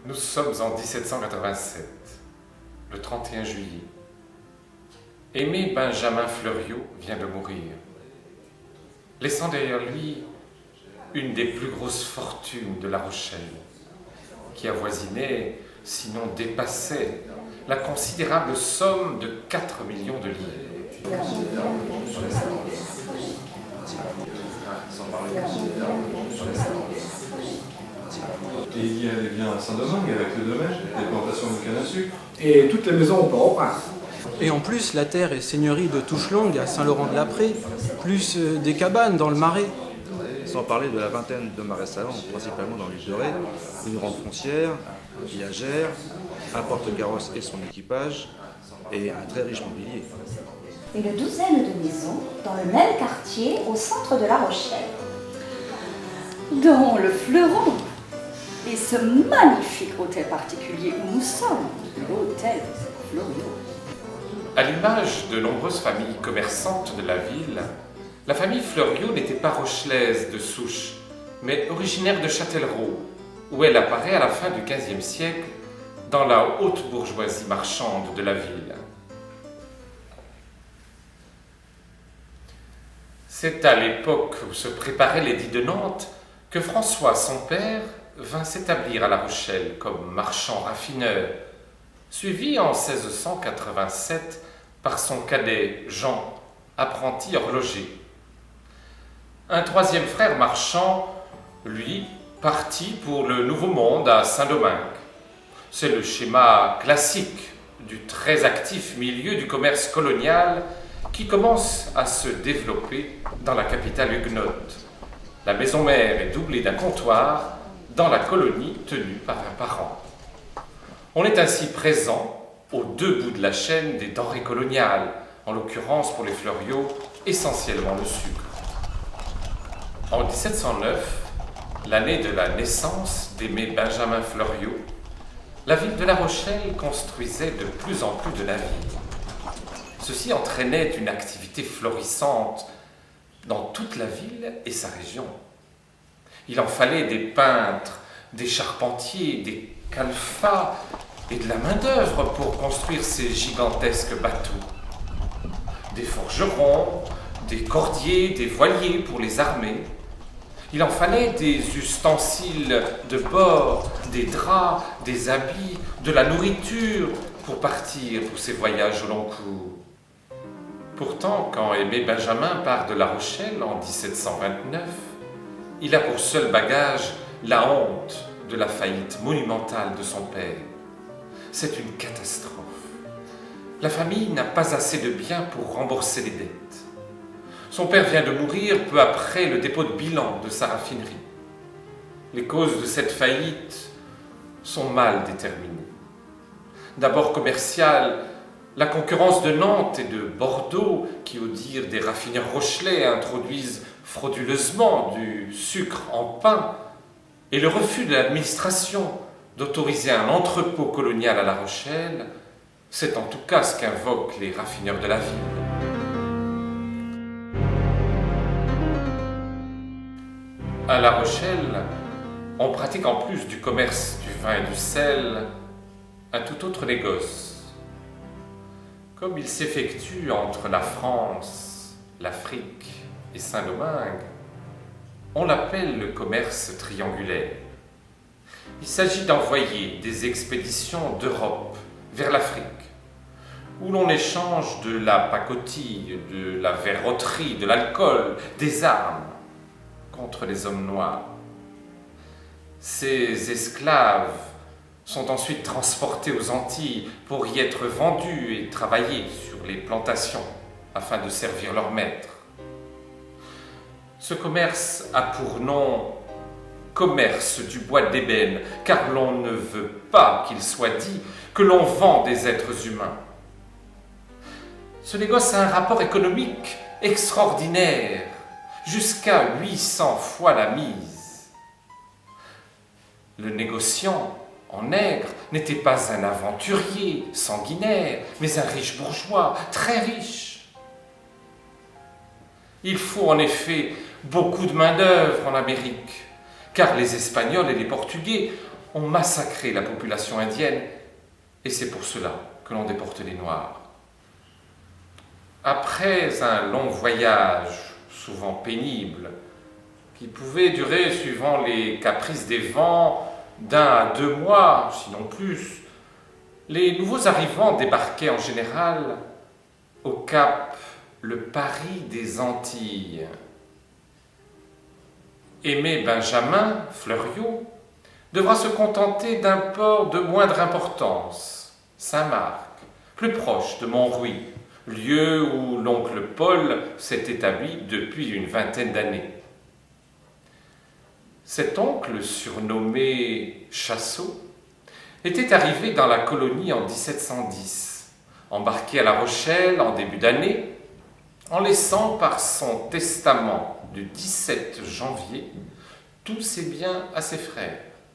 Nous sommes en 1787, le 31 juillet. Aimé Benjamin Fleuriot vient de mourir, laissant derrière lui une des plus grosses fortunes de La Rochelle, qui avoisinait, sinon dépassait, la considérable somme de 4 millions de livres. Et il y a des biens à Saint-Domingue avec le domaine, des plantations de canne à sucre. Et toutes les maisons au Port-au-Prince. Et en plus, la terre est seigneurie de Touche-Longue à Saint-Laurent-de-la-Prée, plus des cabanes dans le Marais. Sans parler de la vingtaine de marais salants, principalement dans l'île de Ré, une grande foncière, viagère, un porte-carrosse et son équipage, et un très riche mobilier. Une douzaine de maisons dans le même quartier au centre de La Rochelle. Dont le fleuron et ce magnifique hôtel particulier où nous sommes, l'hôtel Fleuriot. À l'image de nombreuses familles commerçantes de la ville, la famille Fleuriot n'était pas rochelaise de souche, mais originaire de Châtellerault, où elle apparaît à la fin du XVe siècle dans la haute bourgeoisie marchande de la ville. C'est à l'époque où se préparait l'édit de Nantes que François, son père, vint s'établir à La Rochelle comme marchand raffineur, suivi en 1687 par son cadet Jean, apprenti horloger. Un troisième frère marchand, lui, partit pour le Nouveau Monde à Saint-Domingue. C'est le schéma classique du très actif milieu du commerce colonial qui commence à se développer dans la capitale huguenote. La maison mère est doublée d'un comptoir dans la colonie tenue par un parent. On est ainsi présent aux deux bouts de la chaîne des denrées coloniales, en l'occurrence pour les Fleuriot, essentiellement le sucre. En 1709, l'année de la naissance d'Aimé Benjamin Fleuriot, la ville de La Rochelle construisait de plus en plus de navires. Ceci entraînait une activité florissante dans toute la ville et sa région. Il en fallait des peintres, des charpentiers, des calfats et de la main-d'œuvre pour construire ces gigantesques bateaux. Des forgerons, des cordiers, des voiliers pour les armées. Il en fallait des ustensiles de bord, des draps, des habits, de la nourriture pour partir pour ces voyages au long cours. Pourtant, quand Aimé Benjamin part de La Rochelle en 1729, il a pour seul bagage la honte de la faillite monumentale de son père. C'est une catastrophe. La famille n'a pas assez de biens pour rembourser les dettes. Son père vient de mourir peu après le dépôt de bilan de sa raffinerie. Les causes de cette faillite sont mal déterminées. D'abord commerciale, la concurrence de Nantes et de Bordeaux, qui au dire des raffineurs rochelais introduisent frauduleusement du sucre en pain, et le refus de l'administration d'autoriser un entrepôt colonial à La Rochelle, c'est en tout cas ce qu'invoquent les raffineurs de la ville. À La Rochelle, on pratique en plus du commerce du vin et du sel, un tout autre négoce. Comme il s'effectue entre la France, l'Afrique et Saint-Domingue, on l'appelle le commerce triangulaire. Il s'agit d'envoyer des expéditions d'Europe vers l'Afrique, où l'on échange de la pacotille, de la verroterie, de l'alcool, des armes contre les hommes noirs. Ces esclaves sont ensuite transportés aux Antilles pour y être vendus et travailler sur les plantations afin de servir leurs maîtres. Ce commerce a pour nom commerce du bois d'ébène, car l'on ne veut pas qu'il soit dit que l'on vend des êtres humains. Ce négoce a un rapport économique extraordinaire, jusqu'à 800 fois la mise. Le négociant en nègre n'était pas un aventurier sanguinaire, mais un riche bourgeois, très riche. Il faut en effet beaucoup de main-d'œuvre en Amérique, car les Espagnols et les Portugais ont massacré la population indienne, et c'est pour cela que l'on déporte les Noirs. Après un long voyage, souvent pénible, qui pouvait durer, suivant les caprices des vents, d'1 à 2 mois, sinon plus, les nouveaux arrivants débarquaient en général au Cap, le Paris des Antilles. Aimé Benjamin Fleuriot devra se contenter d'un port de moindre importance, Saint-Marc, plus proche de Montrouy, lieu où l'oncle Paul s'est établi depuis une vingtaine d'années. Cet oncle, surnommé Chassot, était arrivé dans la colonie en 1710, embarqué à La Rochelle en début d'année, en laissant par son testament du 17 janvier tous ses biens à ses frères.